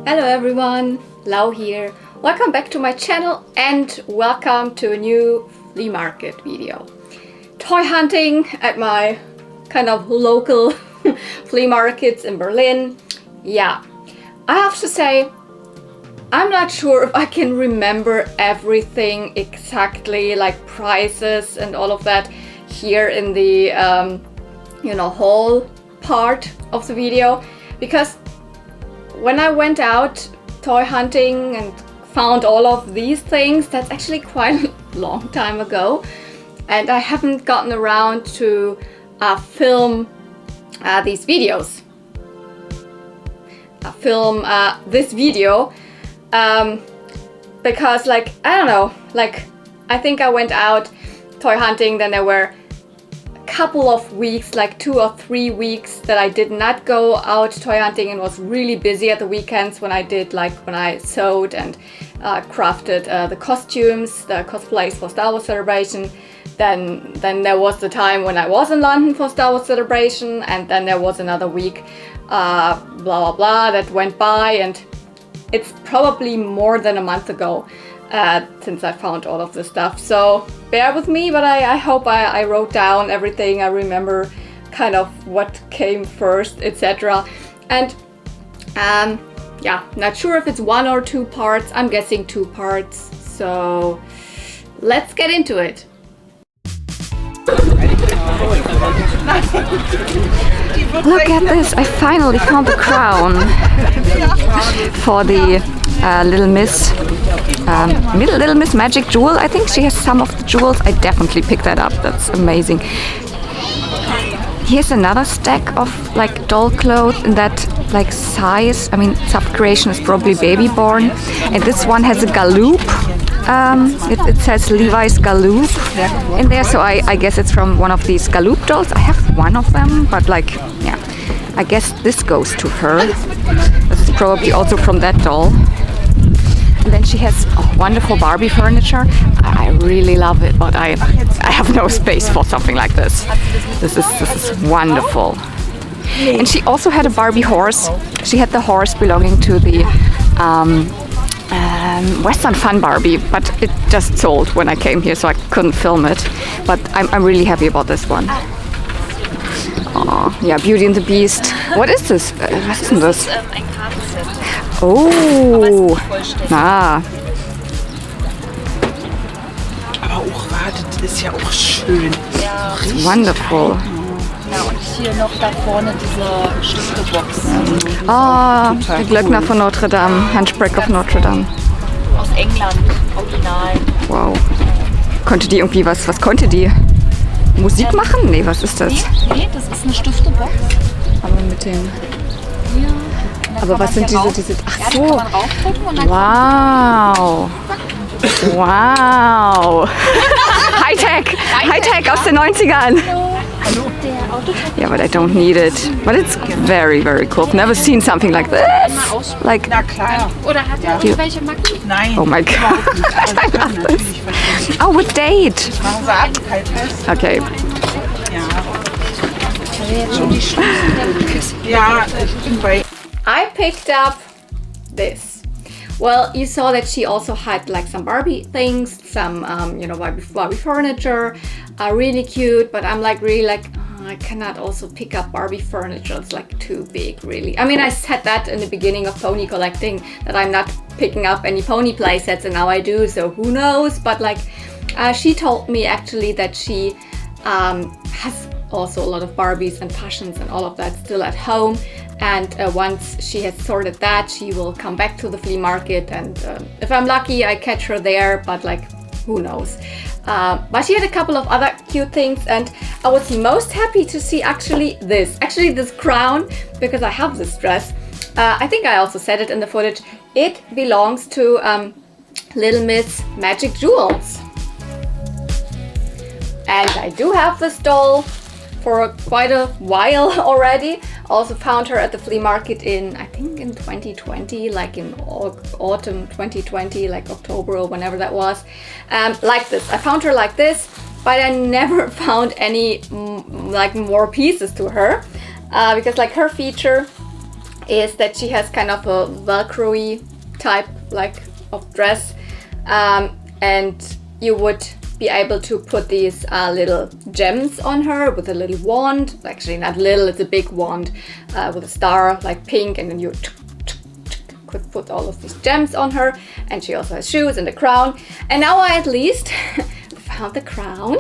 Hello everyone, Lau here. Welcome back to my channel and welcome to a new flea market video. Toy hunting at my kind of local flea markets in Berlin. Yeah, I have to say, I'm not sure if I can remember everything exactly, like prices and all of that here in the whole part of the video, because when I went out toy hunting and found all of these things, that's actually quite a long time ago, and I haven't gotten around to film these videos. Film this video because, like, I don't know, like, I think I went out toy hunting, then there were couple of weeks, like 2 or 3 weeks, that I did not go out toy hunting and was really busy at the weekends when I sewed and crafted the costumes, the cosplays for Star Wars Celebration. Then there was the time when I was in London for Star Wars Celebration, and then there was another week, blah blah blah, that went by, and it's probably more than a month ago since I found all of this stuff. So bear with me, but I hope I wrote down everything. I remember kind of what came first, etc. And yeah, not sure if it's 1 or 2 parts. I'm guessing 2 parts. So let's get into it. Look at this! I finally found the crown for the Lil Miss, Lil Miss magic jewel. I think she has some of the jewels. I definitely picked that up. That's amazing. Here's another stack of like doll clothes in that like size. I mean, sub-creation is probably baby born, and this one has a galoop. It says Levi's Galoop in there, so I guess it's from one of these Galoop dolls. I have one of them, but like, yeah, I guess this goes to her. This is probably also from that doll. And then she has wonderful Barbie furniture. I really love it, but I have no space for something like this. This is wonderful. And she also had a Barbie horse. She had the horse belonging to the Western Fun Barbie, but it just sold when I came here, so I couldn't film it. But I'm really happy about this one. Oh, yeah, Beauty and the Beast. What is this? Was ist denn das? Oh, ah. Aber auch, warte, das ist ja auch schön. Ja, Wonderful. ja, und hier noch da vorne diese Stiftebox. Oh, der Glöckner von Notre Dame, Hunchback of Notre Dame. Aus England, original. Wow. Konnte die irgendwie was konnte die? Musik machen? Nee, was ist das? Nee, das ist eine Stiftebox. Aber mit den... Hier. Aber was sind diese... Ach Ja, da so. kann man raufdrücken und dann Wow. Wow. Hightech. Hightech aus den 90ern. der Auto. Yeah, but I don't need it. But it's very, very cool. I've never seen something like this. Like, Na klar. Oder hat er irgendwelche Macken? Nein. oh my god. I love this. Oh, with date. Machen Sie ab, kalt fest. Okay. Ja. Jetzt schon die Schlüssel. Ja, ich bin bei... I picked up this. Well, you saw that she also had like some Barbie things, some Barbie furniture, really cute. But I'm like really like, oh, I cannot also pick up Barbie furniture. It's like too big, really. I mean, I said that in the beginning of pony collecting, that I'm not picking up any pony play sets, and now I do. So who knows? But like, she told me actually that she has also a lot of Barbies and Passions and all of that still at home. And once she has sorted that, she will come back to the flea market, and if I'm lucky, I catch her there, but like, who knows. But she had a couple of other cute things, and I was most happy to see actually this crown, because I have this dress. I think I also said it in the footage. It belongs to Lil Miss Magic Jewels. And I do have this doll for quite a while already. Also found her at the flea market in 2020, like in autumn 2020, like October or whenever that was. Like this. I found her like this, but I never found any like more pieces to her, because like her feature is that she has kind of a Velcro-y type like of dress, and you would be able to put these little gems on her with a little wand. Actually not little, it's a big wand with a star like pink, and then you could put all of these gems on her. And she also has shoes and a crown. And now I at least found the crown,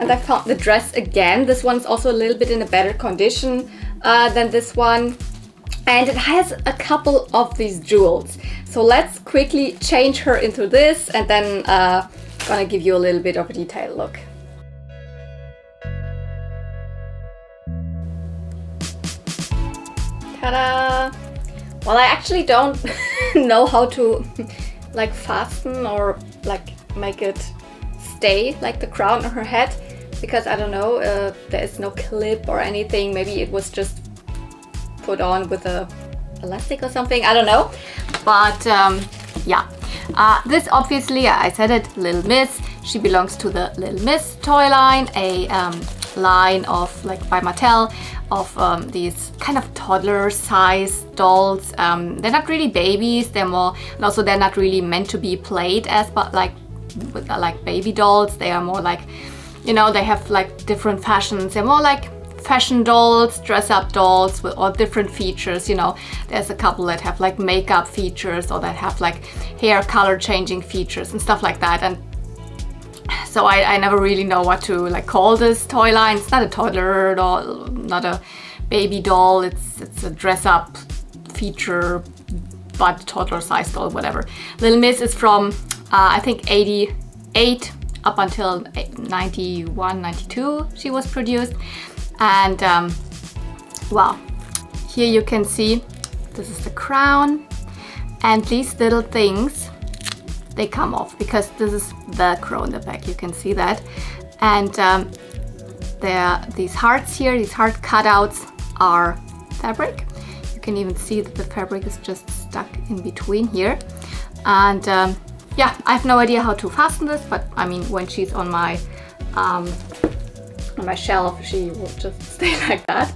and I found the dress again. This one's also a little bit in a better condition than this one, and it has a couple of these jewels. So let's quickly change her into this, and then gonna give you a little bit of a detailed look. Ta-da! Well, I actually don't know how to like fasten or like make it stay like the crown on her head, because I don't know, there is no clip or anything. Maybe it was just put on with a elastic or something, I don't know. But yeah, this obviously, I said it, Lil Miss. She belongs to the Lil Miss toy line, a line of like by Mattel of these kind of toddler size dolls. They're not really babies, they're more, and also they're not really meant to be played as, but like with like baby dolls. They are more like, you know, they have like different fashions. They're more like fashion dolls, dress up dolls with all different features. You know, there's a couple that have like makeup features, or that have like hair color changing features and stuff like that. And so I never really know what to like call this toy line. It's not a toddler doll, not a baby doll. It's a dress up feature, but toddler size doll, whatever. Lil Miss is from I think 88 up until 91, 92 she was produced. And well, here you can see this is the crown, and these little things, they come off because this is Velcro in the back, you can see that. And there are these hearts here, these heart cutouts are fabric. You can even see that the fabric is just stuck in between here. And yeah, I have no idea how to fasten this, but I mean, when she's on my shelf, she will just stay like that.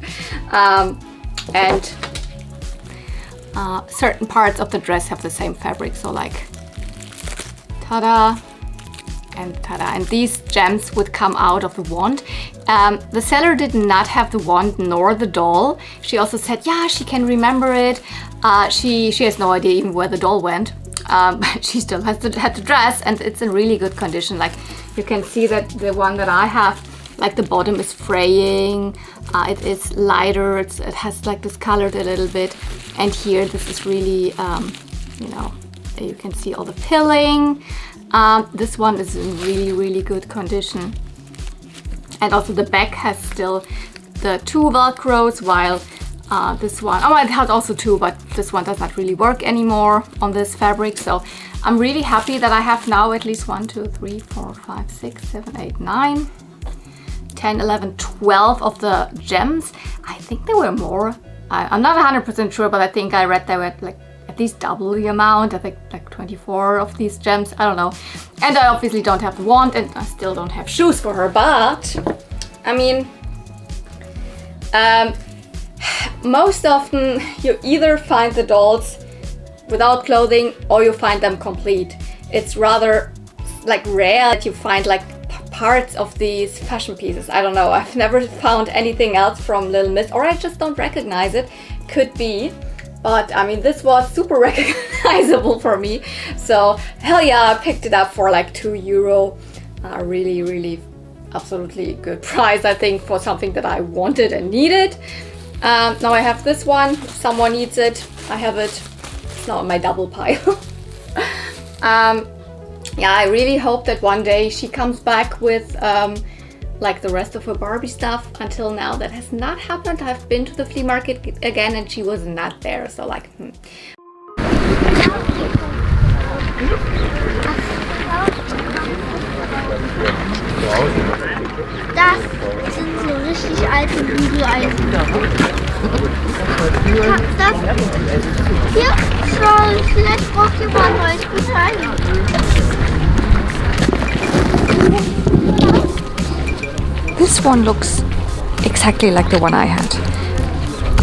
And certain parts of the dress have the same fabric, so like ta-da and ta-da. And these gems would come out of the wand. The seller did not have the wand nor the doll. She also said, yeah, she can remember it. She has no idea even where the doll went. But she still had the dress, and it's in really good condition. Like you can see that the one that I have, like the bottom is fraying, it is lighter, it has like discolored a little bit, and here this is really, you know, you can see all the pilling. This one is in really good condition, and also the back has still the 2 Velcros, while this one, oh, it has also 2, but this one does not really work anymore on this fabric. So I'm really happy that I have now at least 1, 2, 3, 4, 5, 6, 7, 8, 9, 10, 11, 12 of the gems. I think there were more. I'm not 100% sure, but I think I read there were like at least double the amount. I think like 24 of these gems. I don't know. And I obviously don't have the wand, and I still don't have shoes for her. But I mean, most often you either find the dolls without clothing or you find them complete. It's rather like rare that you find like parts of these fashion pieces. I don't know, I've never found anything else from Lil Miss, or I just don't recognize it. Could be, but I mean, this was super recognizable for me. So hell yeah, I picked it up for like €2. Really absolutely good price, I think, for something that I wanted and needed. Now I have this one. If someone needs it, I have it. It's not on my double pile. Yeah, I really hope that one day she comes back with like the rest of her Barbie stuff. Until now, that has not happened. I've been to the flea market again and she was not there. So like, Das sind so richtig alte Bügeleisen. Das hier, schau, vielleicht braucht ihr mal ein neues Gestein. this one looks exactly like the one I had.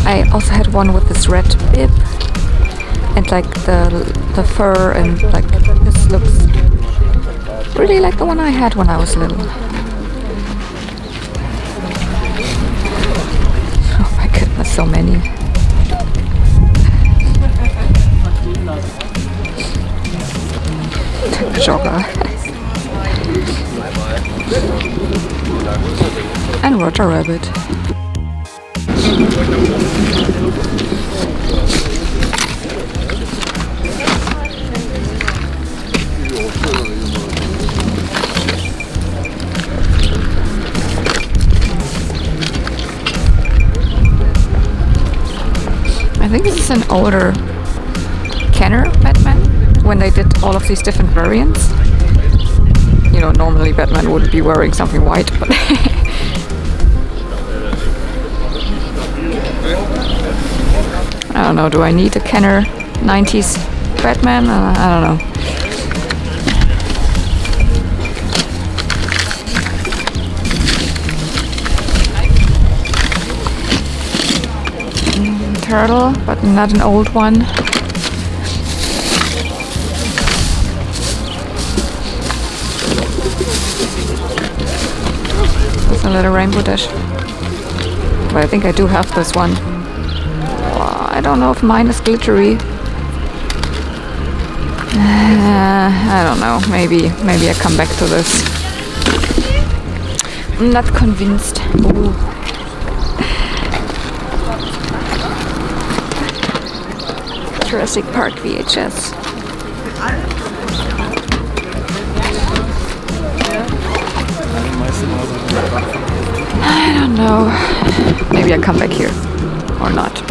I also had one with this red bib and like the fur, and like this looks really like the one I had when I was little. Oh my goodness, so many. Jogger. And Roger Rabbit. I think this is an older Kenner Batman, when they did all of these different variants. You know, normally Batman wouldn't be wearing something white, but I don't know, do I need a Kenner 90s Batman? I don't know. Turtle, but not an old one. There's a little rainbow dash. But I think I do have this one. Oh, I don't know if mine is glittery. I don't know. Maybe I come back to this. I'm not convinced. Ooh. Jurassic Park VHS. I don't know. Maybe I come back here or not.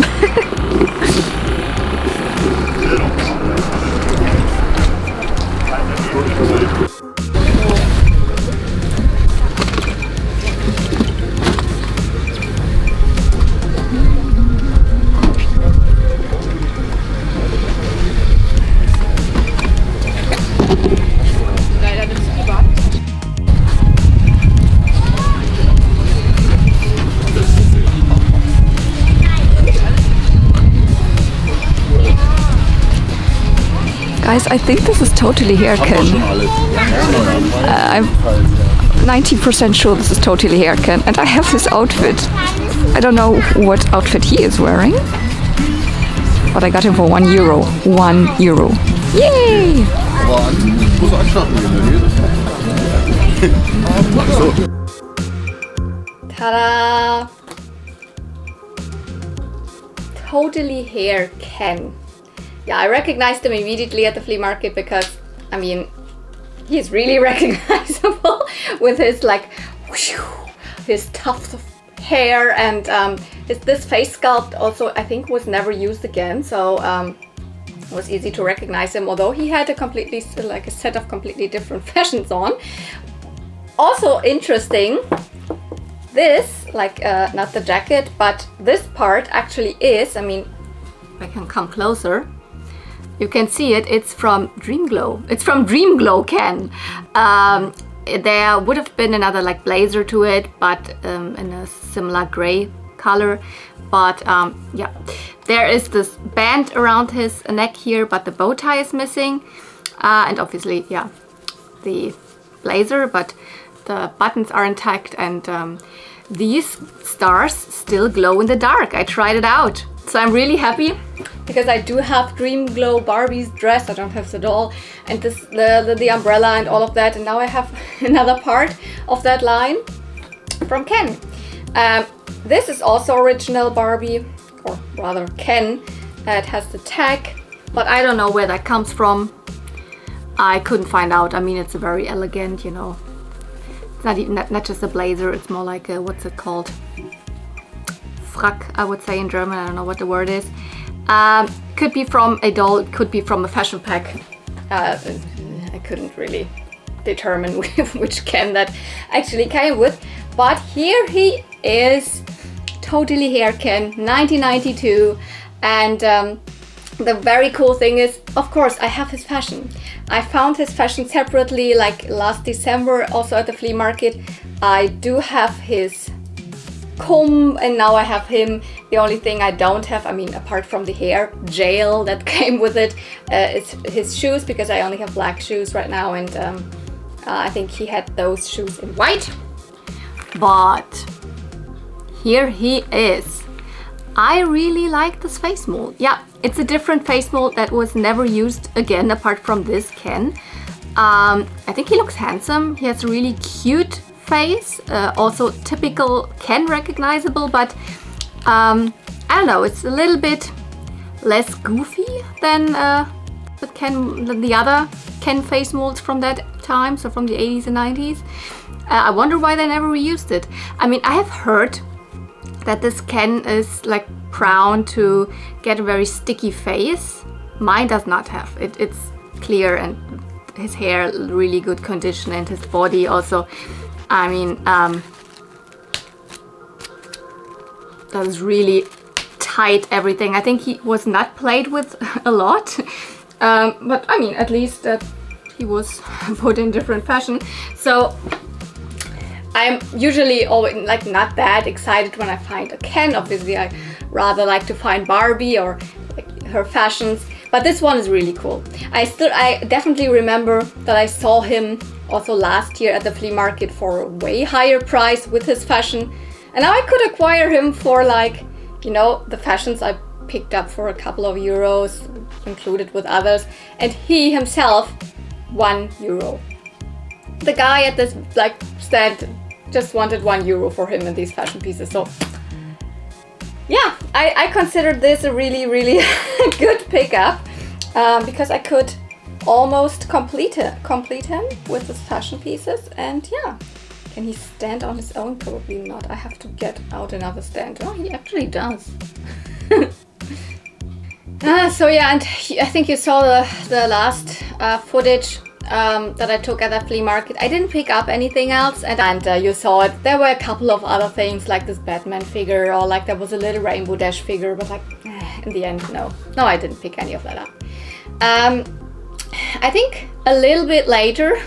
Guys, I think this is totally hair Ken. I'm 90% sure this is totally hair Ken, and I have this outfit. I don't know what outfit he is wearing, but I got him for €1. €1. Yay! Ta-da! Totally hair Ken. Yeah, I recognized him immediately at the flea market because, I mean, he's really recognizable with his like, whew, his tufts of hair, and this face sculpt also I think was never used again, so it was easy to recognize him, although he had a completely, like a set of completely different fashions on. Also interesting, this, like, not the jacket, but this part actually is, I mean, I can come closer. You can see it, it's from Dreamglow. It's from Dreamglow Ken. There would have been another like blazer to it, but in a similar gray color. But yeah, there is this band around his neck here, but the bow tie is missing. And obviously, yeah, the blazer, but the buttons are intact, and these stars still glow in the dark. I tried it out. So I'm really happy because I do have Dreamglow Barbie's dress. I don't have the doll and this the umbrella and all of that, and now I have another part of that line from Ken. This is also original Barbie, or rather Ken. It has the tag, but I don't know where that comes from. I couldn't find out. I mean, it's a very elegant, you know. It's not even not just a blazer. It's more like a, what's it called? Frack, I would say in German. I don't know what the word is. Could be from a doll, it could be from a fashion pack. I couldn't really determine which Ken that actually came with. But here he is, totally hair Ken, 1992. And the very cool thing is, of course, I have his fashion. I found his fashion separately, like last December, also at the flea market. I do have his comb, and now I have him. The only thing I don't have, I mean, apart from the hair gel that came with it, is his shoes, because I only have black shoes right now, and I think he had those shoes in white. But here he is. I really like this face mold. Yeah, it's a different face mold that was never used again apart from this Ken. I think he looks handsome. He has a really cute face, also typical Ken recognizable, but I don't know, it's a little bit less goofy than the other Ken face molds from that time, so from the 80s and 90s. I wonder why they never reused it. I mean, I have heard that this Ken is like prone to get a very sticky face. Mine does not have. It's clear, and his hair really good condition, and his body also. I mean, that is really tight everything. I think he was not played with a lot, but I mean, at least he was put in different fashion. So I'm usually always like not that excited when I find a Ken. Obviously, I rather like to find Barbie or like her fashions, but this one is really cool. I definitely remember that I saw him also last year at the flea market for a way higher price with his fashion, and now I could acquire him for, like, you know, the fashions I picked up for a couple of euros, included with others, and he himself €1. The guy at this like stand just wanted €1 for him in these fashion pieces. So yeah, I considered this a really, really good pickup, because I could almost complete him with his fashion pieces. And yeah, can he stand on his own? Probably not. I have to get out another stand. Oh, he actually does. So yeah, and I think you saw the last footage that I took at that flea market. I didn't pick up anything else, and you saw it. There were a couple of other things, like this Batman figure, or like there was a little Rainbow Dash figure, but like in the end, no, I didn't pick any of that up. I think a little bit later,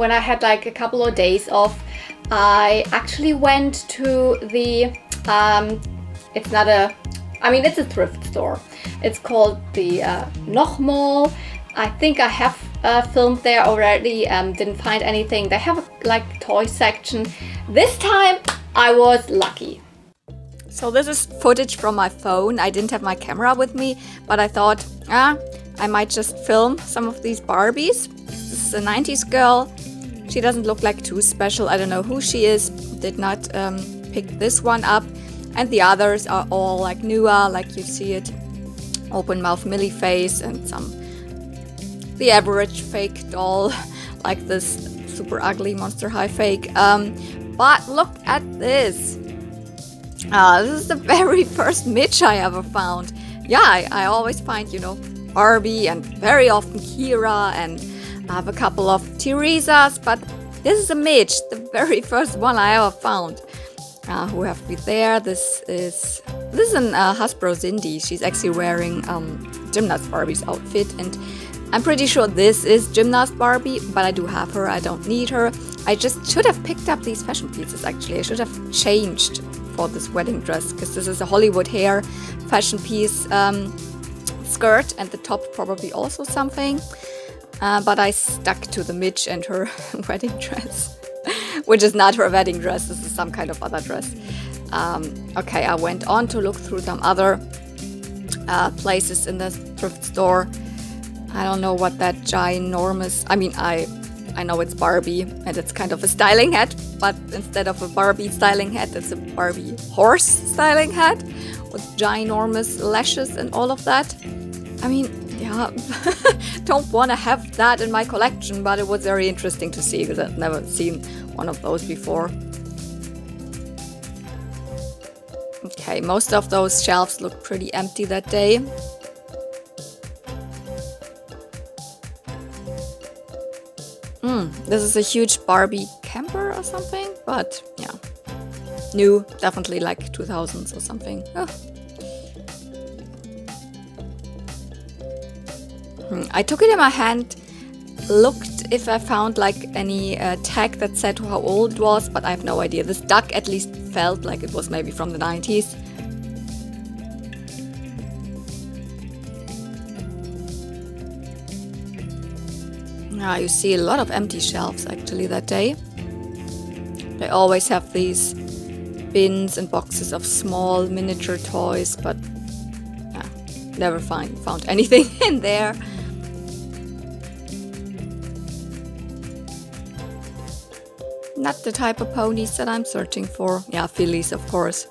when I had like a couple of days off, I actually went to the it's a thrift store. It's called the Mall. I think I have filmed there already, didn't find anything. They have a like toy section. This time I was lucky. So this is footage from my phone. I didn't have my camera with me, but I thought, I might just film some of these Barbies. This is a 90s girl. She doesn't look like too special. I don't know who she is. Did not pick this one up. And the others are all like newer, like you see it. Open mouth Millie face and the average fake doll, like this super ugly Monster High fake. But look at this. This is the very first Midge I ever found. Yeah, I always find, Barbie and very often Kira, and I have a couple of Teresas, but this is a Midge, the very first one I ever found. Who have to be there? This is an Hasbro Cindy. She's actually wearing Gymnast Barbie's outfit, and I'm pretty sure this is Gymnast Barbie, but I do have her. I don't need her. I just should have picked up these fashion pieces, actually. I should have changed for this wedding dress, because this is a Hollywood hair fashion piece skirt, and the top probably also something. But I stuck to the Midge and her wedding dress, which is not her wedding dress. This is some kind of other dress. Okay, I went on to look through some other places in the thrift store. I don't know what that ginormous... I mean, I know it's Barbie, and it's kind of a styling hat, but instead of a Barbie styling hat, it's a Barbie horse styling hat with ginormous lashes and all of that. I mean, yeah, don't want to have that in my collection, but it was very interesting to see, because I've never seen one of those before. Okay, most of those shelves look pretty empty that day. This is a huge Barbie camper or something, but yeah, new, definitely like 2000s or something. Oh. I took it in my hand, looked if I found like any tag that said how old it was, but I have no idea. This duck at least felt like it was maybe from the 90s. Now you see a lot of empty shelves actually that day. They always have these bins and boxes of small miniature toys, but never found anything in there. Not the type of ponies that I'm searching for. Yeah, fillies, of course.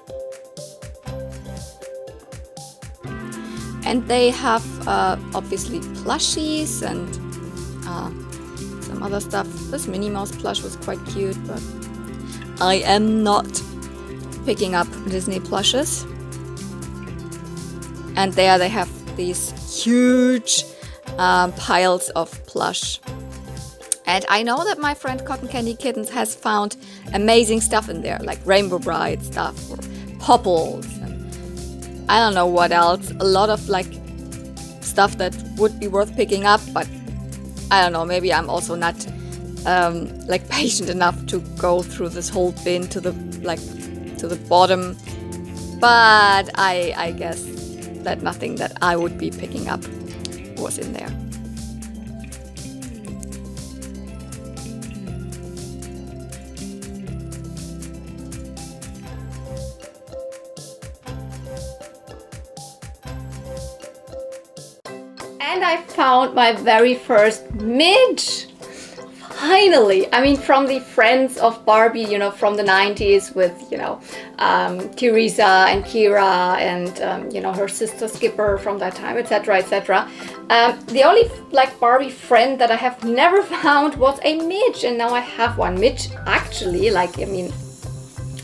And they have obviously plushies and some other stuff. This Minnie Mouse plush was quite cute, but I am not picking up Disney plushes. And there they have these huge piles of plush. And I know that my friend Cotton Candy Kittens has found amazing stuff in there, like Rainbow Brite stuff or Popples and I don't know what else. A lot of like stuff that would be worth picking up, but I don't know, maybe I'm also not like patient enough to go through this whole bin to the bottom. But I guess that nothing that I would be picking up was in there. And I found my very first Midge. Finally! I mean, from the friends of Barbie, you know, from the 90s with, you know, Teresa and Kira and, you know, her sister Skipper from that time, etc., etc. The only, like, Barbie friend that I have never found was a Midge, and now I have one. Midge actually, like, I mean,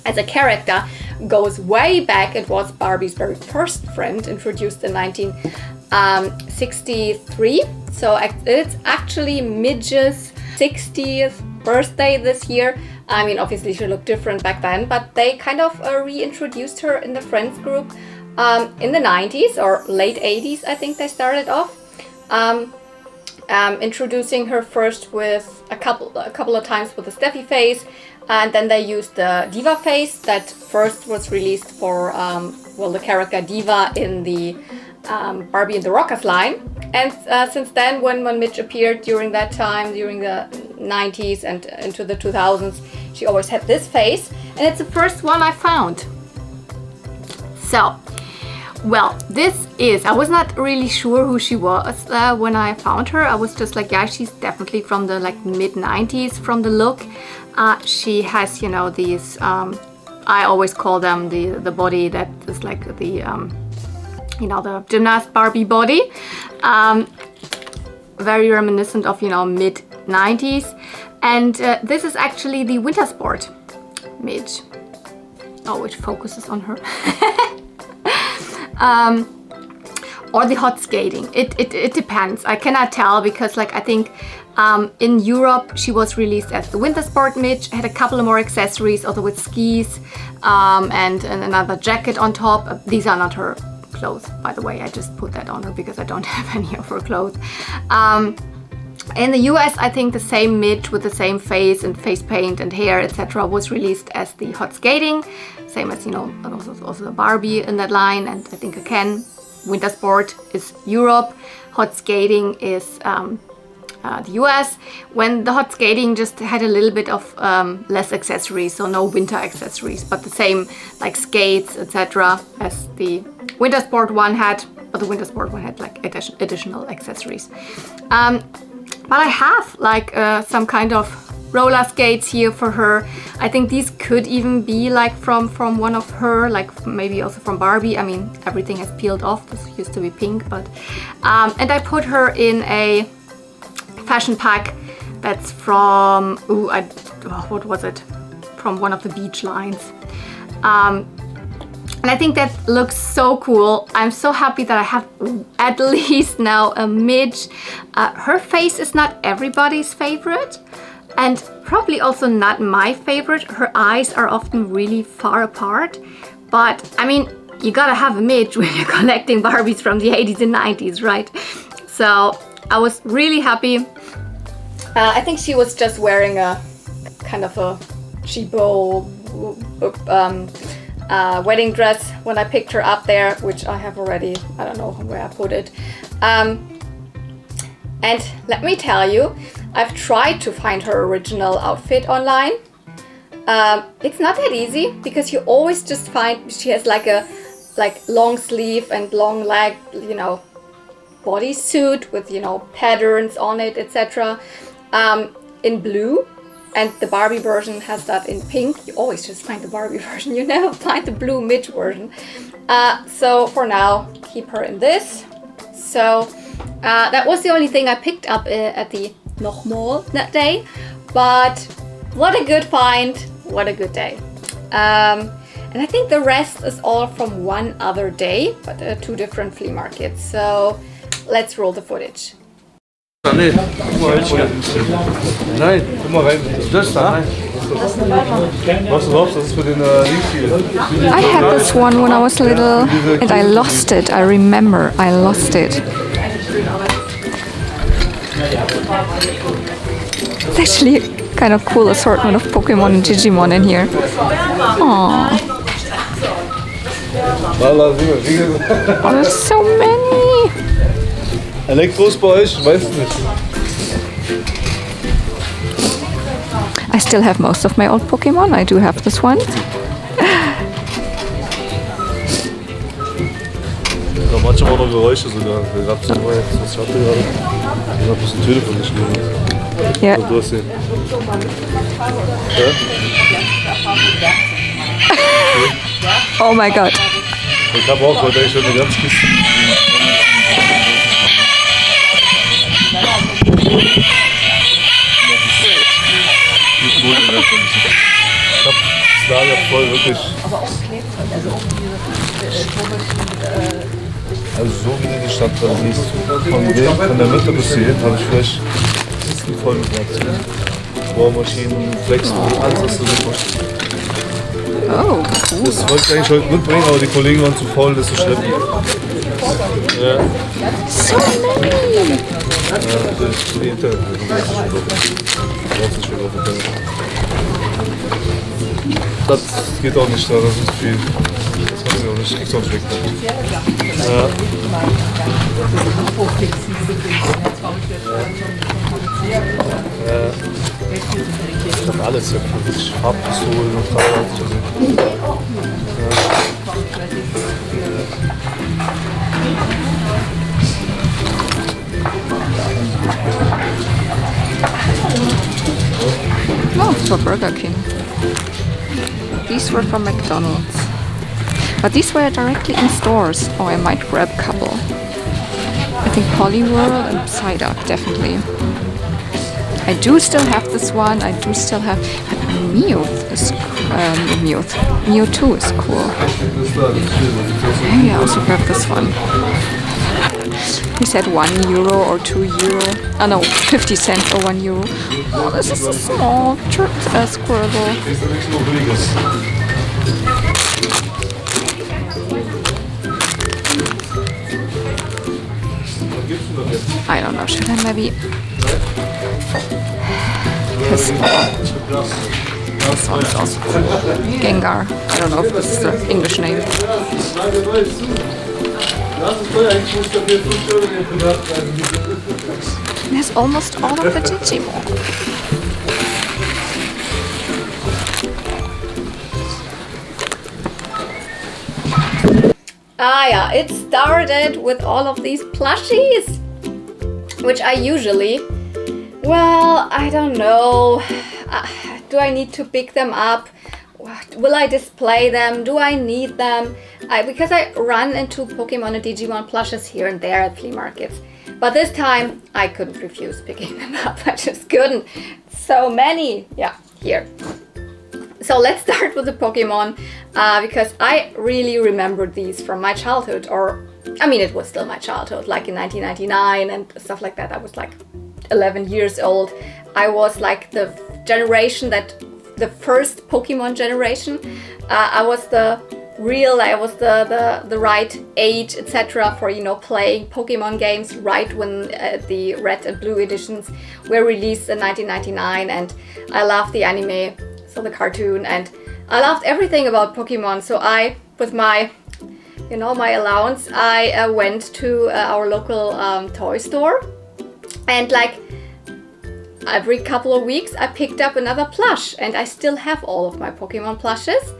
as a character, goes way back. It was Barbie's very first friend, introduced in 1963. So it's actually Midge's 60th birthday this year. I mean, obviously she looked different back then, but they kind of reintroduced her in the Friends group in the 90s or late 80s, I think they started off. Introducing her first with a couple of times with the Steffi face, and then they used the Diva face that first was released for the character Diva in the Barbie and the Rockers line. And since then, when Midge appeared during that time, during the 90s and into the 2000s, she always had this face, and it's the first one I found. So, well, I was not really sure who she was when I found her. I was just like, yeah, she's definitely from the like mid-90s from the look. She has, you know, these, I always call them the body that is like the, you know, the gymnast Barbie body. Very reminiscent of, you know, mid-90s. And this is actually the winter sport Midge. Oh, which focuses on her. Or the hot skating. It depends. I cannot tell because, like, I think in Europe she was released as the winter sport Midge. Had a couple of more accessories, also with skis and another jacket on top. These are not her clothes, by the way. I just put that on her because I don't have any of her clothes. In the US, I think the same Midge with the same face and face paint and hair, etc. was released as the hot skating. Same as, you know, also the Barbie in that line. And I think again, winter sport is Europe. Hot skating is the US. When the hot skating just had a little bit of less accessories, so no winter accessories, but the same like skates, etc. as the winter sport one had. But the winter sport one had like additional accessories. But I have like some kind of roller skates here for her. I think these could even be like from one of her, like maybe also from Barbie. I mean, everything has peeled off. This used to be pink, but and I put her in a fashion pack that's from what was it? From one of the beach lines. And I think that looks so cool. I'm so happy that I have at least now a Midge. Her face is not everybody's favorite and probably also not my favorite. Her eyes are often really far apart. But I mean, you gotta have a Midge when you're collecting Barbies from the 80s and 90s, right? So I was really happy I think she was just wearing a kind of a cheapo wedding dress when I picked her up there, which I have already, I don't know where I put it. And let me tell you, I've tried to find her original outfit online. It's not that easy because you always just find she has like a long sleeve and long leg, you know, bodysuit with, you know, patterns on it, etc. In blue, and the Barbie version has that in pink. You always just find the Barbie version, you never find the blue Midge version. So for now, keep her in this. So that was the only thing I picked up at the Mall that day, but what a good find, what a good day. And I think the rest is all from one other day, but 2 different flea markets. So let's roll the footage. Nee, guck mal, nein, guck mal rein. Das da rein. Was du brauchst, das ist für den Links hier. I had this one when I was little and I lost it. I remember I lost it. It's actually a kind of cool assortment of Pokemon and Digimon in here. Aww. Oh, there's so many. Elektros bei euch? Weiß nicht. I still have most of my old Pokemon. I do have this one. Ja, manchmal auch noch Geräusche sogar. Der gab es ja immer jetzt, was ich hatte gerade. Ich habe ein Telefon geschrieben. Ja. Du hast den. Ja? Oh my god. Ich habe auch heute eigentlich schon eine ganze Kiste. Ich hab das Lager voll, wirklich. Also so wie du die Stadt dran siehst, von der Mitte bis hierhin habe ich vielleicht Kisten voll mit Reaktionen. Bohrmaschinen, Flexen, alles was du dir vorstellst. Oh, cool. Das wollte ich eigentlich heute mitbringen, aber die Kollegen waren zu faul, das zu schleppen. Ja. So many. Ja, das ist für die Internet. Du brauchst nicht mehr drauf Internet. Das geht auch nicht da, das ist viel. Das kann ich auch nicht, kriegst auch nicht weg. Ja. Ich hab alles, ich hab Farbpistolen und Fahrrad. Oh, for Burger King. These were from McDonald's. But these were directly in stores. Oh, I might grab a couple. I think Polyworld and Psyduck, definitely. I do still have this one. I do still have Mewtwo is Mewtwo is cool. Maybe I also grab this one. He said €1 or €2. Oh no, 50 cents or €1. Oh, this is a small squirrel. I don't know, should I maybe... This one is also cool. Gengar. I don't know if this is the English name. There's almost all of the Digimon. Ah yeah, it started with all of these plushies, which I usually, well, I don't know, do I need to pick them up? Will I display them? Do I need them? Because I run into Pokemon and Digimon plushes here and there at flea markets. But this time I couldn't refuse picking them up. I just couldn't. So many. Yeah, here. So let's start with the Pokemon because I really remembered these from my childhood, or I mean it was still my childhood, like in 1999 and stuff like that. I was like 11 years old. I was like the generation that, the first Pokemon generation. I was the real, I was the right age, etc. for, you know, playing Pokemon games right when the red and blue editions were released in 1999, and I loved the anime, so the cartoon, and I loved everything about Pokemon. So I, with my, you know, my allowance, I went to our local toy store, and like every couple of weeks I picked up another plush, and I still have all of my Pokemon plushes.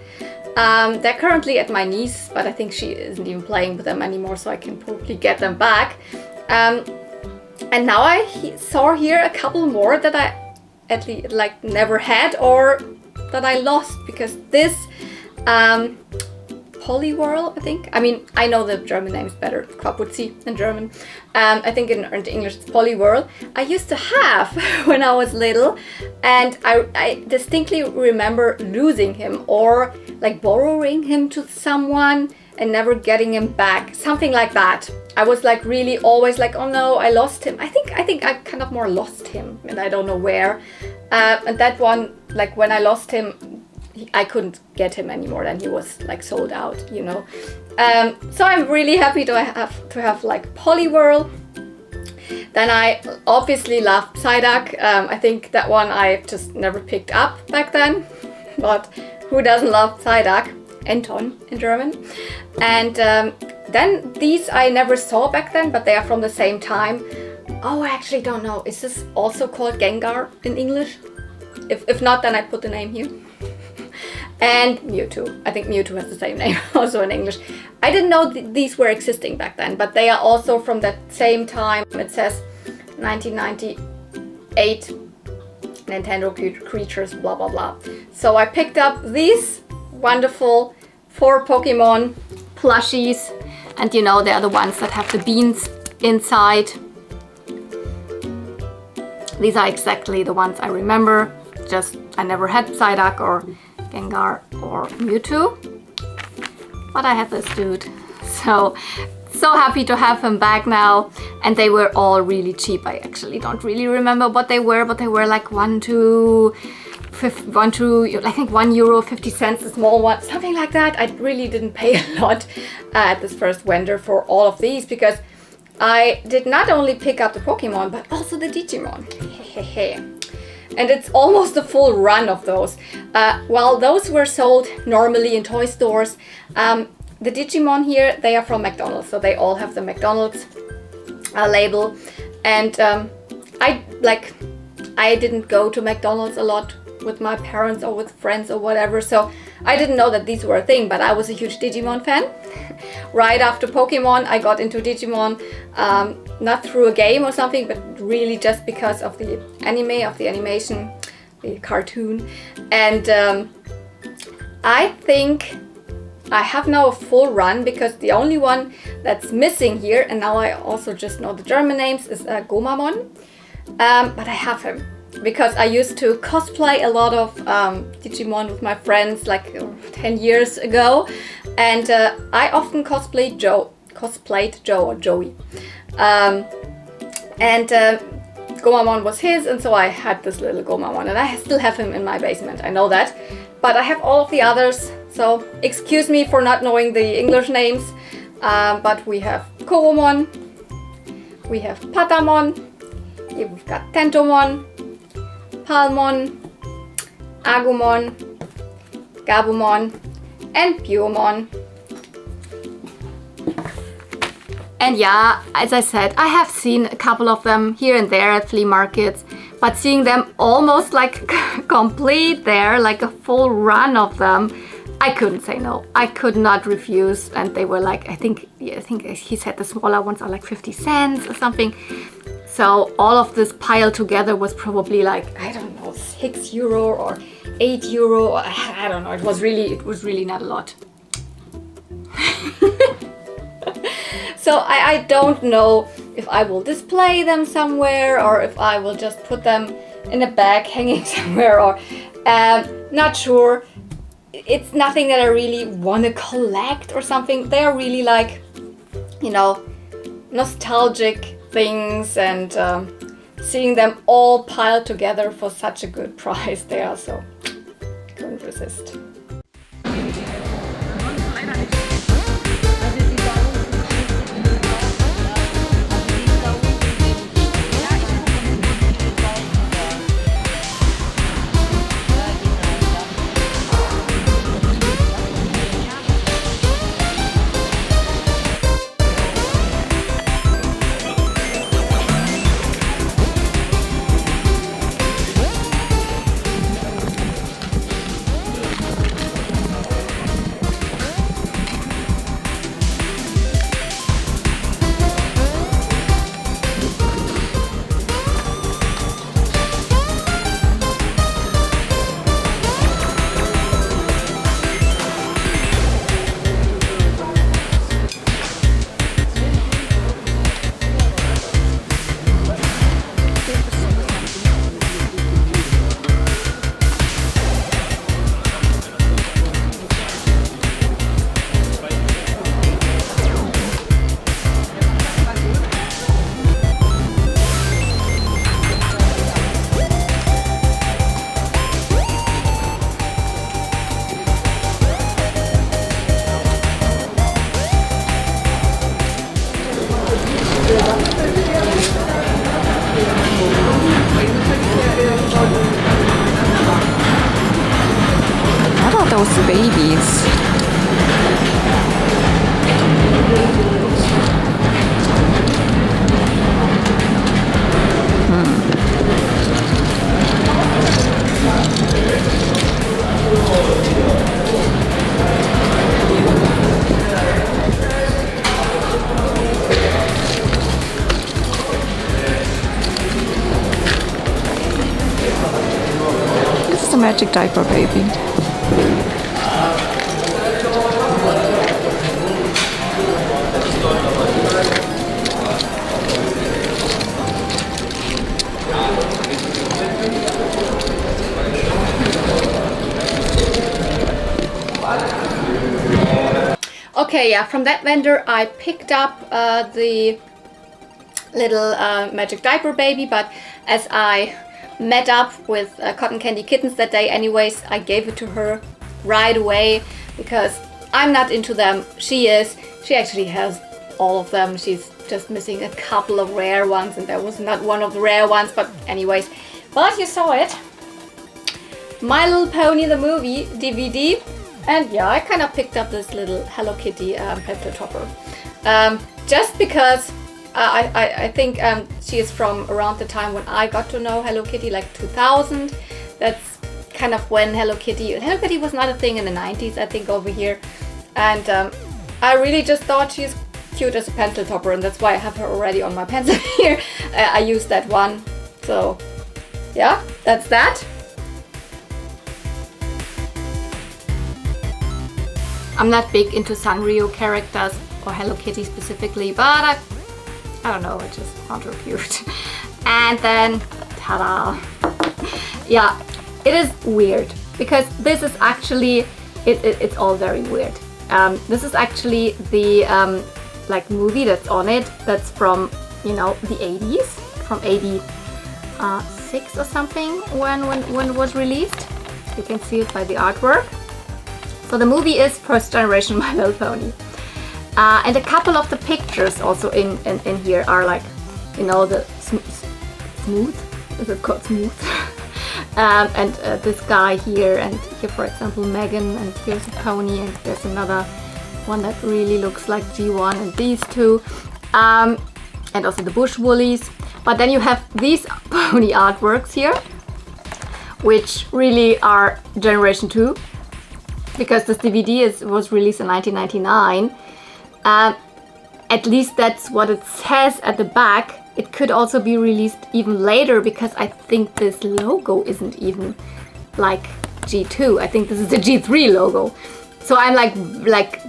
They're currently at my niece, but I think she isn't even playing with them anymore, so I can probably get them back. And now I saw here a couple more that I at least like never had, or that I lost, because this Poliwhirl, I think. I mean, I know the German name is better, Kapuzi in German. I think in English it's Poliwhirl. I used to have when I was little, and I distinctly remember losing him, or like borrowing him to someone and never getting him back. Something like that. I was like really always like, oh no, I lost him. I think I kind of more lost him, and I don't know where. And that one, like when I lost him, I couldn't get him anymore, and he was like sold out, you know. So I'm really happy to have like Poliwhirl. Then I obviously love Psyduck. I think that one I just never picked up back then, but who doesn't love Psyduck? Anton in German. And then these I never saw back then, but they are from the same time. Oh, I actually don't know. Is this also called Gengar in English? If not, then I put the name here. And Mewtwo. I think Mewtwo has the same name also in English. I didn't know these were existing back then, but they are also from that same time. It says 1998 Nintendo creatures, blah blah blah. So I picked up these wonderful 4 Pokemon plushies, and you know, they are the ones that have the beans inside. These are exactly the ones I remember. Just I never had Psyduck or Gengar or Mewtwo, but I had this dude. So happy to have him back now, and they were all really cheap. I actually don't really remember what they were, but they were like €1 to I think €1.50, the small one, something like that. I really didn't pay a lot at this first vendor for all of these, because I did not only pick up the Pokemon, but also the Digimon. And it's almost a full run of those. Well, those were sold normally in toy stores. The Digimon here, they are from McDonald's, so they all have the McDonald's label. And I didn't go to McDonald's a lot with my parents or with friends or whatever, so I didn't know that these were a thing, but I was a huge Digimon fan. Right after Pokemon, I got into Digimon, not through a game or something, but really just because of the anime, of the animation, the cartoon. And I think I have now a full run, because the only one that's missing here, and now I also just know the German names, is Gomamon. But I have him because I used to cosplay a lot of Digimon with my friends like 10 years ago, and I often cosplayed Joe or Joey, and Gomamon was his, and so I had this little Gomamon, and I still have him in my basement, I know that, but I have all of the others, so excuse me for not knowing the English names, but we have Koromon, we have Patamon, we've got Tentomon, Palmon, Agumon, Gabumon, and Buomon. And yeah, as I said, I have seen a couple of them here and there at flea markets, but seeing them almost like complete there, like a full run of them, I couldn't say no. I could not refuse, and they were like, I think he said the smaller ones are like 50 cents or something. So all of this piled together was probably like, I don't know, €6 or €8. I don't know. It was really not a lot. So I don't know if I will display them somewhere, or if I will just put them in a bag hanging somewhere, or not sure. It's nothing that I really want to collect or something. They are really like, you know, nostalgic things, and seeing them all piled together for such a good price there, so couldn't resist. those babies. This is a magic diaper baby. Okay, yeah, from that vendor I picked up the little magic diaper baby, but as I met up with Cotton Candy Kittens that day anyways, I gave it to her right away because I'm not into them. She is. She actually has all of them. She's just missing a couple of rare ones, and that was not one of the rare ones, but anyways. But you saw it. My Little Pony the movie DVD. And yeah, I kind of picked up this little Hello Kitty pencil topper. Just because I think she is from around the time when I got to know Hello Kitty, like 2000. That's kind of when Hello Kitty was not a thing in the 90s, I think, over here. And I really just thought she's cute as a pencil topper, and that's why I have her already on my pencil here. I used that one. So yeah, that's that. I'm not big into Sanrio characters or Hello Kitty specifically, but I don't know, I just found her cute. And then, ta-da! Yeah, it is weird because this is actually, it's all very weird. This is actually the like movie that's on it. That's from, you know, the 80s, from 86 or something when it was released. You can see it by the artwork. So the movie is first generation My Little Pony. And a couple of the pictures also in here are like, you know, the smooth, is it called smooth? And this guy here, and here for example Megan, and here's a pony, and there's another one that really looks like G1, and these two. And also the Bush Woolies. But then you have these pony artworks here, which really are generation 2. Because this DVD was released in 1999. At least that's what it says at the back. It could also be released even later because I think this logo isn't even like G2. I think this is the G3 logo. So I'm like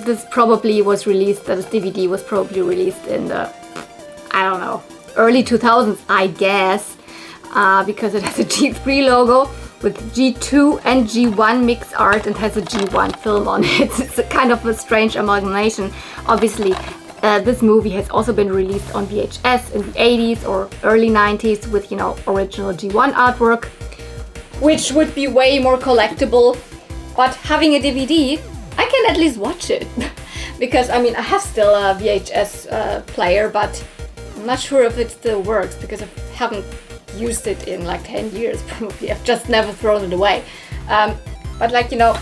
this probably was released, this DVD was probably released in the, I don't know, early 2000s, I guess. Because it has a G3 logo with G2 and G1 mix art and has a G1 film on it. It's a kind of a strange amalgamation. Obviously, this movie has also been released on VHS in the 80s or early 90s with, you know, original G1 artwork, which would be way more collectible. But having a DVD, I can at least watch it. Because, I mean, I have still a VHS player, but I'm not sure if it still works because I haven't used it in like 10 years probably. I've just never thrown it away. But like, you know,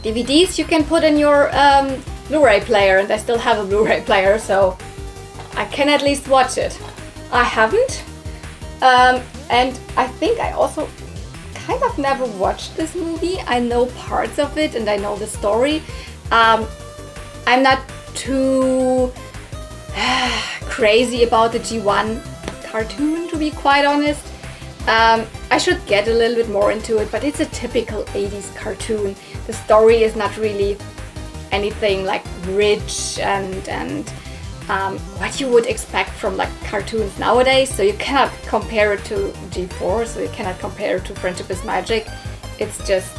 DVDs you can put in your Blu-ray player, and I still have a Blu-ray player, so I can at least watch it. I haven't. And I think I also kind of never watched this movie. I know parts of it and I know the story. I'm not too crazy about the G1 cartoon, to be quite honest. I should get a little bit more into it, but it's a typical 80s cartoon. The story is not really anything like rich and what you would expect from like cartoons nowadays. So you cannot compare it to G4, so you cannot compare it to Friendship is Magic. It's just,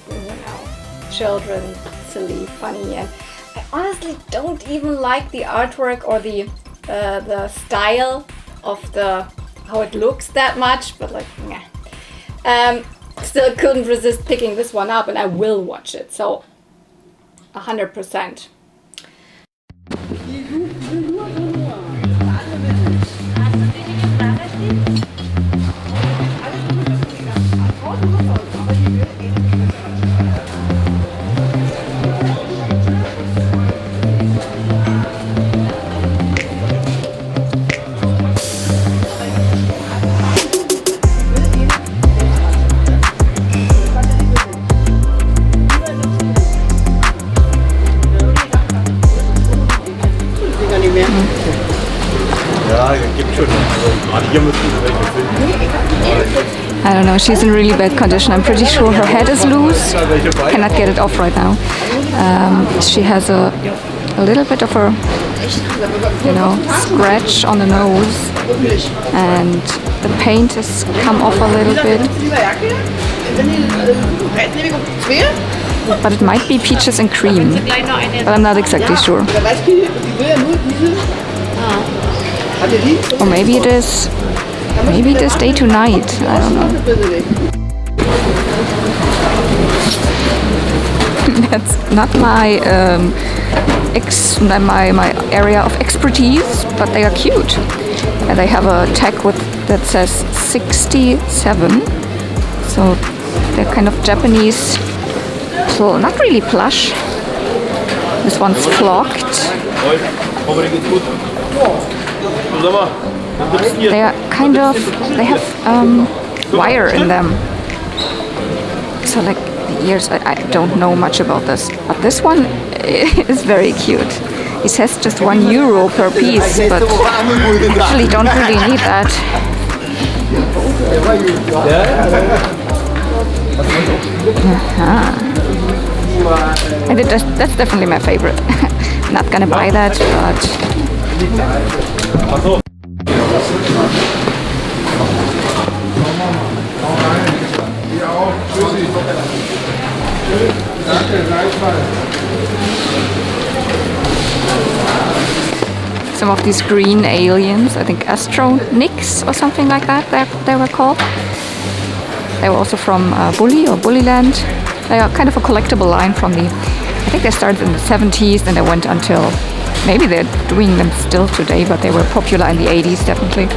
you know, children, silly, funny, and I honestly don't even like the artwork or the style of how it looks that much, but like, nah. Still couldn't resist picking this one up, and I will watch it, so 100%. I don't know, she's in really bad condition. I'm pretty sure her head is loose. Cannot get it off right now. She has a little bit of a, scratch on the nose, and the paint has come off a little bit. But it might be peaches and cream, but I'm not exactly sure. Or maybe it is day to night. I don't know. That's not my my area of expertise, but they are cute. And they have a tag that says 67. So they're kind of Japanese, not really plush. This one's flocked. They are they have wire in them. So like the ears, I don't know much about this, but this one is very cute. It says just €1 per piece, but actually don't really need that. And that's definitely my favorite. Not gonna buy that, but some of these green aliens, I think Astronics or something like that, they were called. They were also from Bully or Bullyland. They are kind of a collectible line from I think they started in the 70s and they went until, maybe they're doing them still today, but they were popular in the 80s definitely.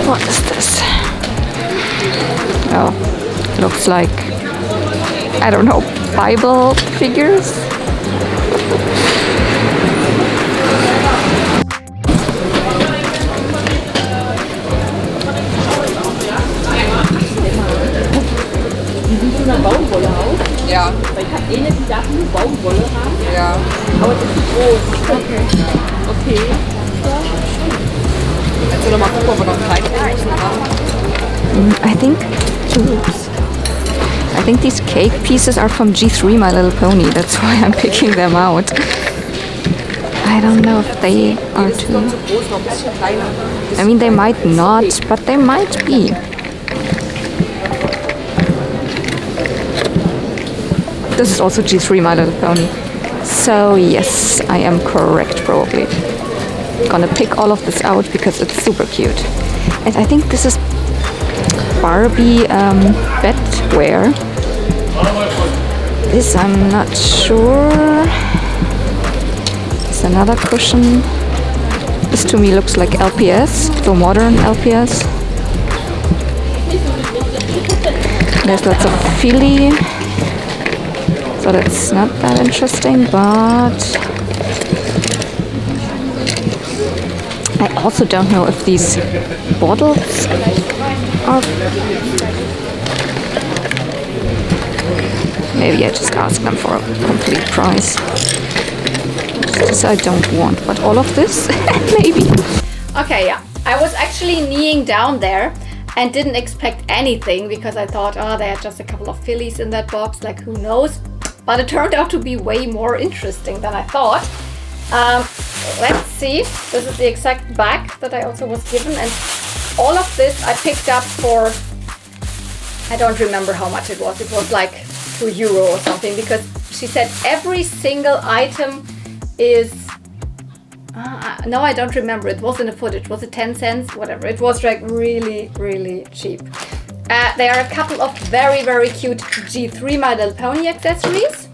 What is this? Oh, looks like, I don't know, Bible figures? Ja. Weil ich habe eine, die darf nur Baumwolle haben. Ja. Aber das ist groß. Okay. Okay. Kannst du noch mal gucken, ob wir noch kleine Größen haben? I think these cake pieces are from G3 My Little Pony. That's why I'm picking them out. I don't know if they are too. I mean, they might not, but they might be. This is also G3 My Little Pony. So yes, I am correct probably. Gonna pick all of this out because it's super cute. And I think this is Barbie bedwear. This I'm not sure. It's another cushion. This to me looks like LPS, so modern LPS. There's lots of flea. So that's not that interesting, but I also don't know if these bottles are. Maybe I just ask them for a complete price. This I don't want, but all of this, maybe. Okay, yeah. I was actually kneeing down there and didn't expect anything because I thought, oh, there are just a couple of fillies in that box, like who knows? But it turned out to be way more interesting than I thought. Let's see. This is the exact bag that I also was given, and all of this I picked up for, I don't remember how much it was. It was like €2 or something, because she said every single item is, no, I don't remember. It was in the footage. Was it 10 cents? Whatever. It was like really, really cheap. There are a couple of very, very cute G3 My Little Pony accessories.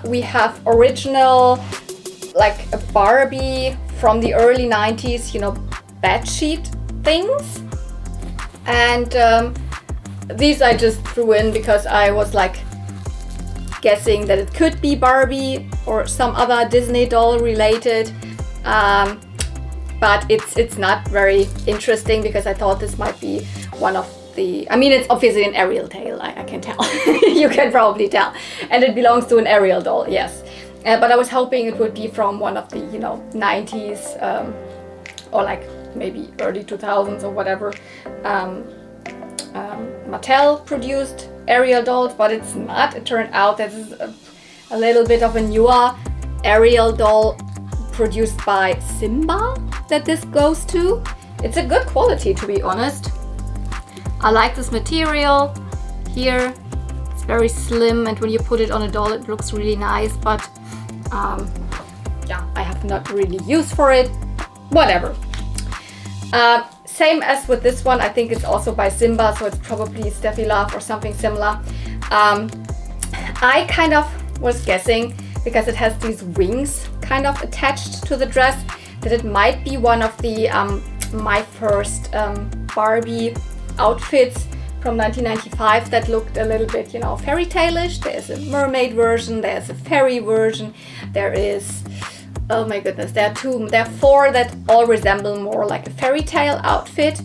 We have original, like a Barbie from the early 90s, you know, bed sheet things. And these I just threw in because I was like guessing that it could be Barbie or some other Disney doll related. but it's not very interesting because I thought this might be one of the, I mean, it's obviously an Ariel tail, I can tell. You can probably tell. And it belongs to an Ariel doll, yes. But I was hoping it would be from one of the, you know, 90s or like maybe early 2000s or whatever. Mattel produced Ariel dolls, but it's not. It turned out that this is a little bit of a newer Ariel doll produced by Simba that this goes to. It's a good quality, to be honest. I like this material here. It's very slim, and when you put it on a doll it looks really nice, but yeah, I have not really use for it. Whatever. Same as with this one, I think it's also by Simba, so it's probably Steffi Love or something similar. I kind of was guessing, because it has these wings kind of attached to the dress, that it might be one of the My First Barbie outfits from 1995 that looked a little bit, you know, fairy tale-ish. There's a mermaid version, there's a fairy version, there is, oh my goodness, there are four that all resemble more like a fairy tale outfit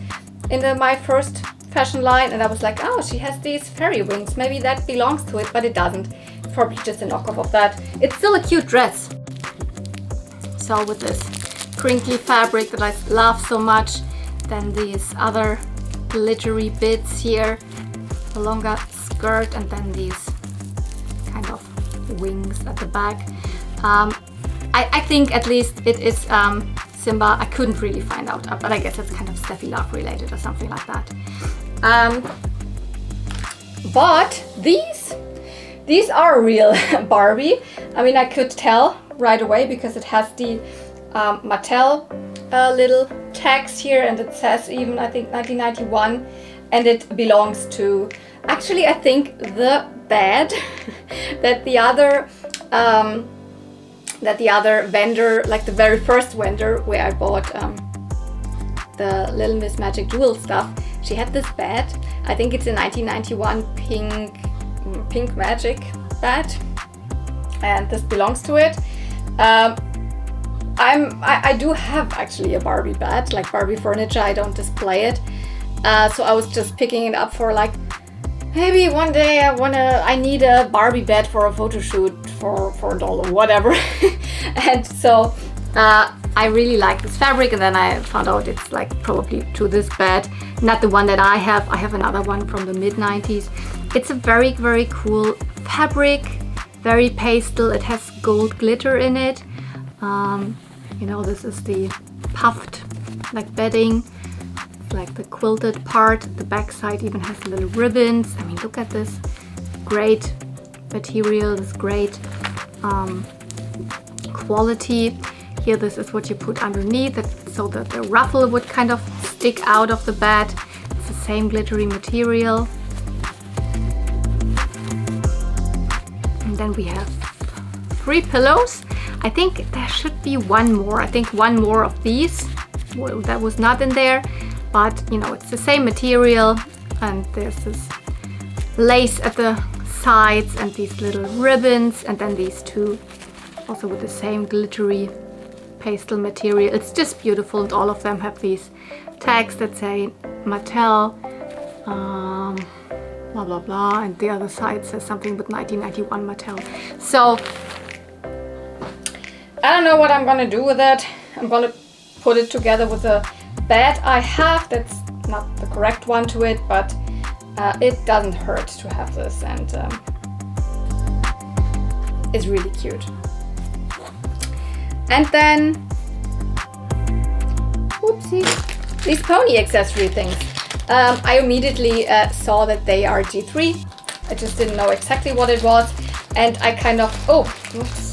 in the My First fashion line, and I was like, oh, she has these fairy wings, maybe that belongs to it, but it doesn't. It's probably just a knockoff of that. It's still a cute dress. So with this crinkly fabric that I love so much, then these other glittery bits here, a longer skirt, and then these kind of wings at the back. I think at least it is Simba. I couldn't really find out, but I guess it's kind of Steffi Love related or something like that. But these are real Barbie. I mean, I could tell right away because it has the Mattel little tags here, and it says even, I think, 1991, and it belongs to, actually, I think the bed that the other vendor, like the very first vendor where I bought the Lil Miss Magic Jewel stuff, she had this bed. I think it's a 1991 pink magic bed, and this belongs to it. I do have actually a Barbie bed, like Barbie furniture. I don't display it, so I was just picking it up for like, maybe one day I need a Barbie bed for a photo shoot for a doll or whatever. And so I really like this fabric, and then I found out it's like probably to this bed, not the one that I have. I have another one from the mid-90s. It's a very, very cool fabric, very pastel. It has gold glitter in it. You know, this is the puffed like bedding, like the quilted part. The back side even has little ribbons. I mean, look at this great material, this great quality. Here, this is what you put underneath, so that the ruffle would kind of stick out of the bed. It's the same glittery material. And then we have 3 pillows. I think there should be one more. I think one more of these. Well, that was not in there, but you know, it's the same material, and there's this lace at the sides and these little ribbons, and then these two also with the same glittery pastel material. It's just beautiful, and all of them have these tags that say Mattel, blah blah blah, and the other side says something with 1991 Mattel. So I don't know what I'm gonna do with it. I'm gonna put it together with a bed I have. That's not the correct one to it, but it doesn't hurt to have this, and it's really cute. And then, whoopsie, these pony accessory things. I immediately saw that they are G3. I just didn't know exactly what it was, and I kind of, oh, whoops.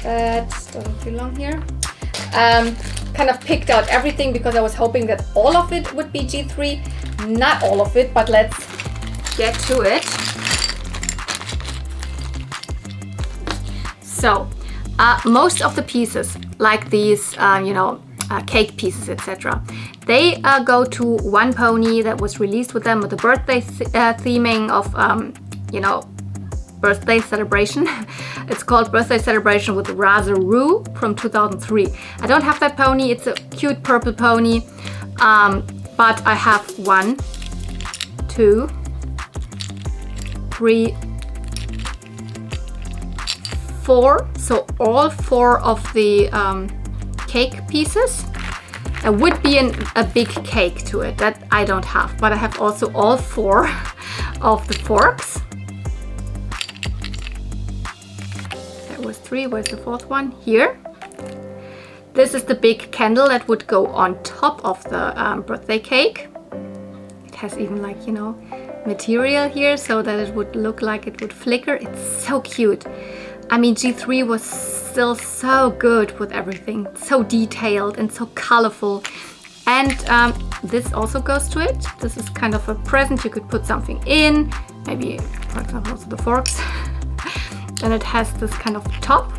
That doesn't belong here. Kind of picked out everything because I was hoping that all of it would be G3. Not all of it, but let's get to it. So, most of the pieces, like these, cake pieces, etc., they go to one pony that was released with them with the birthday theming of, birthday celebration. It's called Birthday Celebration with Razaroo from 2003. I don't have that pony. It's a cute purple pony. But I have 1, 2, 3, 4. So all 4 of the cake pieces. There would be a big cake to it that I don't have, but I have also all 4 of the forks. There was 3, where's the 4th one? Here. This is the big candle that would go on top of the birthday cake. It has even like, you know, material here so that it would look like it would flicker. It's so cute. I mean, G3 was still so good with everything, so detailed and so colorful. And this also goes to it. This is kind of a present you could put something in, maybe, for example, also the forks. And it has this kind of top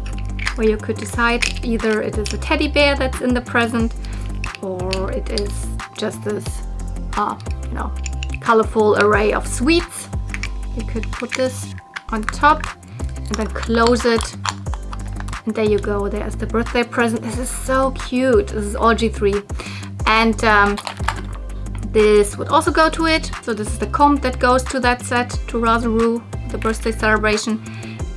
where you could decide either it is a teddy bear that's in the present, or it is just this, you know, colorful array of sweets. You could put this on top and then close it. And there you go, there's the birthday present. This is so cute. This is all G3. And this would also go to it. So this is the comb that goes to that set, to Razaroo, the birthday celebration.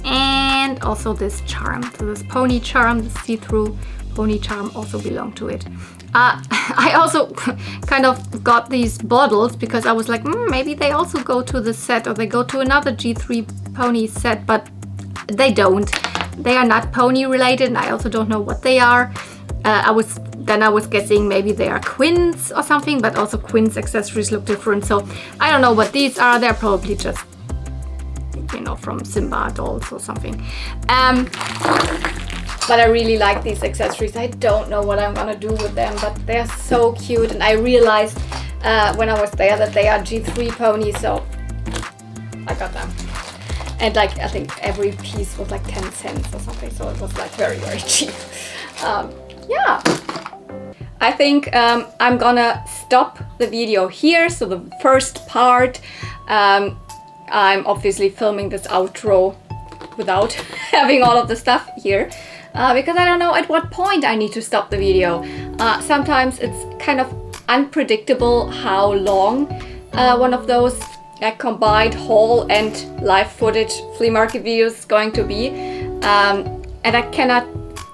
And also this charm. So this pony charm, the see-through pony charm also belong to it. I also kind of got these bottles because I was like, maybe they also go to the set, or they go to another G3 pony set, but they don't. They are not pony related, and I also don't know what they are. I was guessing maybe they are Quins or something, but also Quins accessories look different. So I don't know what these are. They're probably just, you know, from Simba dolls or something. But I really like these accessories. I don't know what I'm gonna do with them, but they're so cute. And I realized when I was there that they are G3 ponies, so I got them. And like, I think every piece was like 10 cents or something, so it was like very, very cheap. Yeah, I think I'm gonna stop the video here. So the first part, I'm obviously filming this outro without having all of the stuff here, because I don't know at what point I need to stop the video. Sometimes it's kind of unpredictable how long one of those combined haul and live footage flea market videos is going to be, and I cannot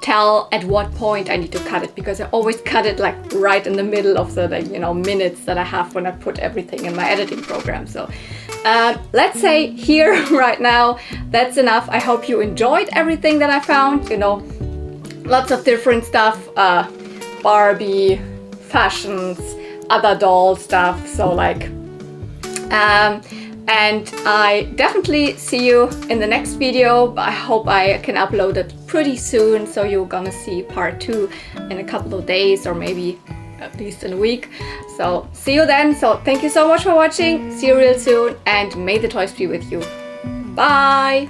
tell at what point I need to cut it, because I always cut it like right in the middle of the, like, you know, minutes that I have when I put everything in my editing program. So let's say here right now that's enough. I hope you enjoyed everything that I found, you know, lots of different stuff, Barbie, fashions, other doll stuff, so like and I definitely see you in the next video. I hope I can upload it pretty soon, so you're gonna see part 2 in a couple of days, or maybe at least in a week. So see you then. So thank you so much for watching. See you real soon, and may the toys be with you. Bye.